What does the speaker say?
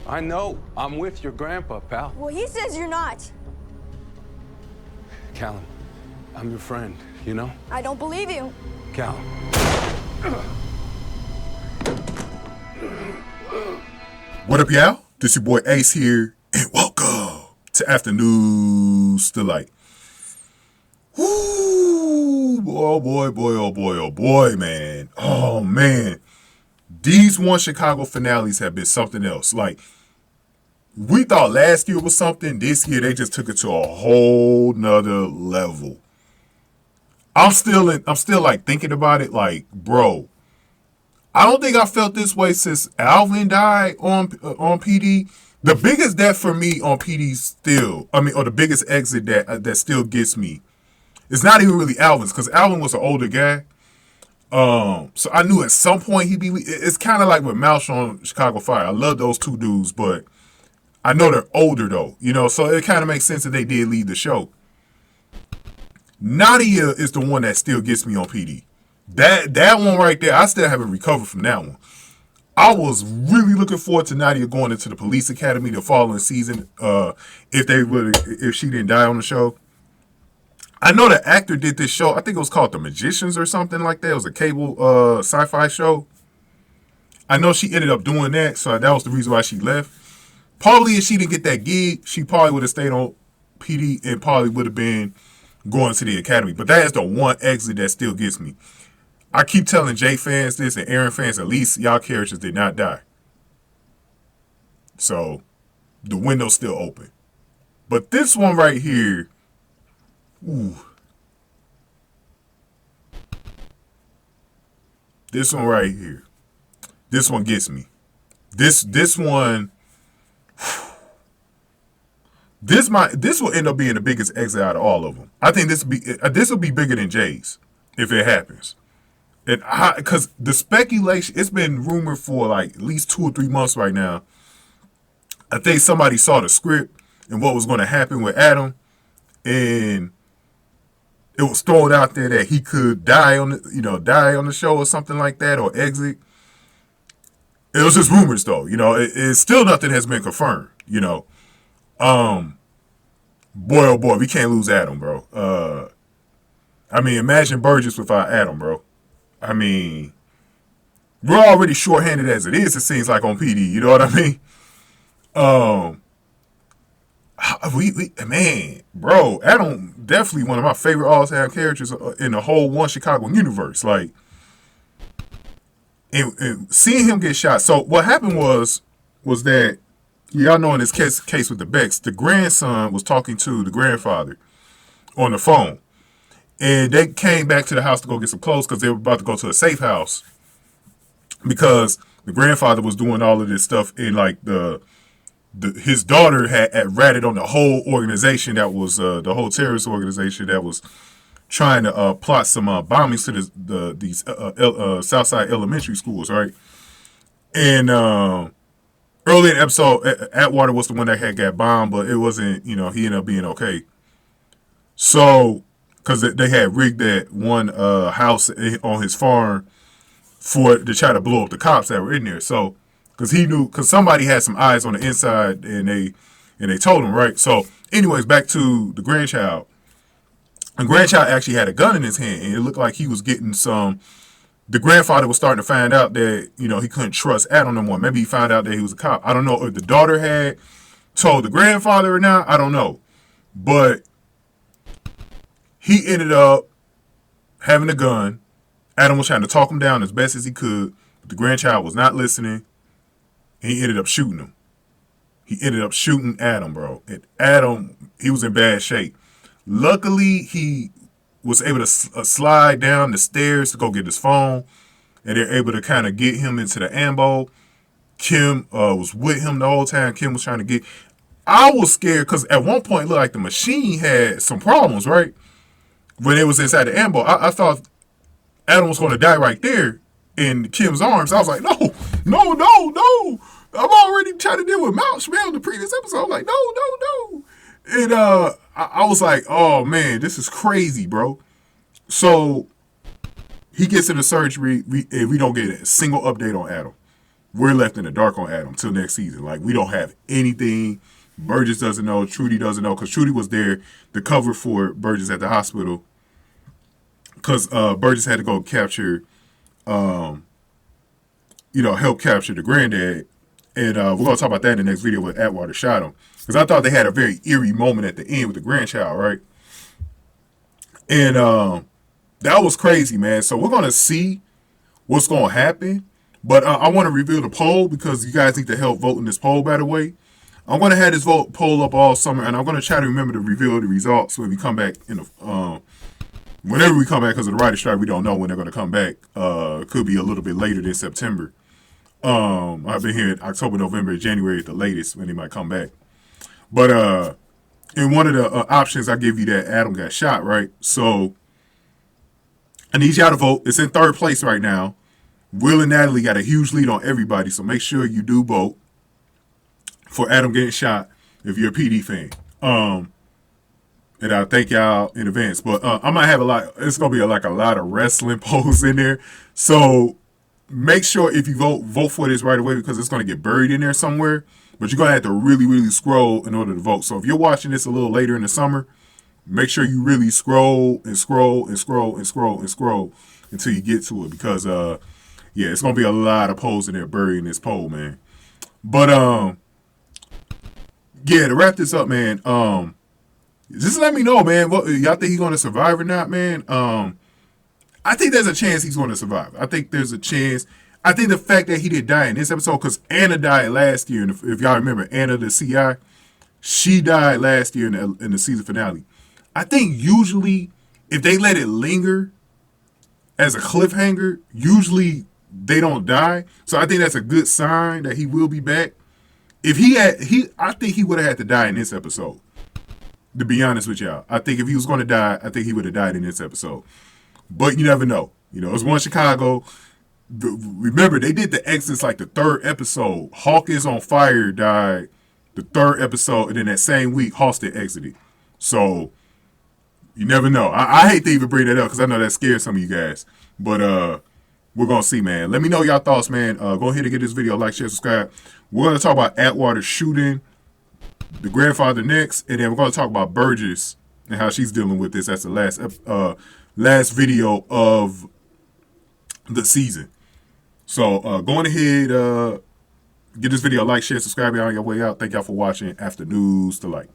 I know. I'm with your grandpa, pal. Well, he says you're not. Callum, I'm your friend, you know? I don't believe you. Callum. What up, y'all? This your boy Ace here, and welcome to Afternoon Delight. Woo! Oh boy, man. Oh, man. These One Chicago finales have been something else. Like, we thought last year was something. This year, they just took it to a whole nother level. I'm still like thinking about it. Like, bro, I don't think I felt this way since Alvin died on PD. The biggest death for me on PD still, or the biggest exit that still gets me, it's not even really Alvin's, because Alvin was an older guy. So I knew at some point he'd be. It's kind of like with Moush on Chicago Fire. I love those two dudes, but I know they're older though, so it kind of makes sense that they did leave the show. Nadia is the one that still gets me on PD. That one right there, I still haven't recovered from that one. I was really looking forward to Nadia going into the police academy the following season, if she didn't die on the show. I know the actor did this show, I think it was called The Magicians or something like that. It was a cable sci-fi show. I know she ended up doing that, so that was the reason why she left. Probably if she didn't get that gig, she probably would have stayed on PD and probably would have been going to the academy. But that is the one exit that still gets me. I keep telling Jay fans this and Aaron fans, at least y'all characters did not die. So the window's still open. But this one right here, ooh. This one right here. This one gets me. This one. This will end up being the biggest exit out of all of them. I think this will be bigger than Jay's if it happens. And because the speculation, it's been rumored for like at least 2 or 3 months right now. I think somebody saw the script and what was going to happen with Adam, and it was thrown out there that he could die on the show or something like that, or exit. It was just rumors though, it's still nothing has been confirmed, Boy, oh boy, we can't lose Adam, bro. Imagine Burgess without Adam, bro. We're already shorthanded as it is, it seems like, on PD, you know what I mean? Man, bro, Adam, definitely one of my favorite all-time characters in the whole One Chicago universe. Like, and seeing him get shot. So what happened was that, y'all know in this case with the Becks, the grandson was talking to the grandfather on the phone. And they came back to the house to go get some clothes because they were about to go to a safe house. Because the grandfather was doing all of this stuff, and like his daughter had ratted on the whole organization that was the whole terrorist organization that was trying to plot some bombings to these Southside elementary schools, right? And early in the episode, Atwater was the one that had got bombed, but it wasn't, he ended up being okay. So, because they had rigged that one house on his farm to try to blow up the cops that were in there. So, because somebody had some eyes on the inside, and they told him, right? So, anyways, back to the grandchild. The grandchild actually had a gun in his hand, and it looked like he was getting some. The grandfather was starting to find out that, he couldn't trust Adam no more. Maybe he found out that he was a cop. I don't know if the daughter had told the grandfather or not. I don't know. But he ended up having a gun. Adam was trying to talk him down as best as he could. But the grandchild was not listening. And he ended up shooting him. He ended up shooting Adam, bro. And Adam, he was in bad shape. Luckily, he was able to slide down the stairs to go get his phone. And they're able to kind of get him into the ambo. Kim was with him the whole time. Kim was trying to get. I was scared because at one point it looked like the machine had some problems, right? When it was inside the ambo, I thought Adam was going to die right there in Kim's arms. I was like, no. I'm already trying to deal with Mount Schmel in the previous episode. I'm like, no. And I was like, oh man, this is crazy, bro. So he gets into surgery, and we don't get a single update on Adam. we're left in the dark on Adam till next season. Like, we don't have anything. Burgess doesn't know. Trudy doesn't know, because Trudy was there to cover for Burgess at the hospital, because Burgess had to go capture, help capture the granddad. And we're going to talk about that in the next video where Atwater shot him. Because I thought they had a very eerie moment at the end with the grandchild, right? And that was crazy, man. So we're going to see what's going to happen. But I want to reveal the poll, because you guys need to help vote in this poll, by the way. I'm going to have this poll up all summer, and I'm going to try to remember to reveal the results when we come back in the whenever we come back, because of the writer's strike. We don't know when they're going to come back. It could be a little bit later than September. I've been here in October, November, January at the latest when they might come back. But in one of the options I give you, that Adam got shot, right? So I need y'all to vote. It's in third place right now. Will and Natalie got a huge lead on everybody, so make sure you do vote for Adam getting shot if you're a PD fan. And I thank y'all in advance. But I might have it's going to be like a lot of wrestling polls in there. So make sure if you vote for this right away, because it's going to get buried in there somewhere. But you're going to have to really, really scroll in order to vote. So if you're watching this a little later in the summer, make sure you really scroll and scroll and scroll and scroll and scroll until you get to it. Because, it's going to be a lot of polls in there buried in this poll, man. But, to wrap this up, man, just let me know, man. What y'all think he's going to survive or not, man? I think there's a chance he's going to survive. I think there's a chance. I think the fact that he didn't die in this episode, because Anna died last year, and if y'all remember, Anna, the CI, she died last year in the season finale. I think usually if they let it linger as a cliffhanger, usually they don't die. So I think that's a good sign that he will be back. If I think he would have had to die in this episode. To be honest with y'all, I think if he was going to die, I think he would have died in this episode. But you never know. It's one Chicago. Remember, they did the exits like the third episode. Hawkins on fire died the third episode, and then that same week, Halstead exited. So you never know. I hate to even bring that up, because I know that scares some of you guys. But we're going to see, man. Let me know y'all thoughts, man. Go ahead and get this video, like, share, subscribe. We're going to talk about Atwater shooting the grandfather next, and then we're going to talk about Burgess and how she's dealing with this. That's the last video of the season. So going ahead, get this video, like, share, subscribe. Y'all on your way out. Thank y'all for watching. After News to Light.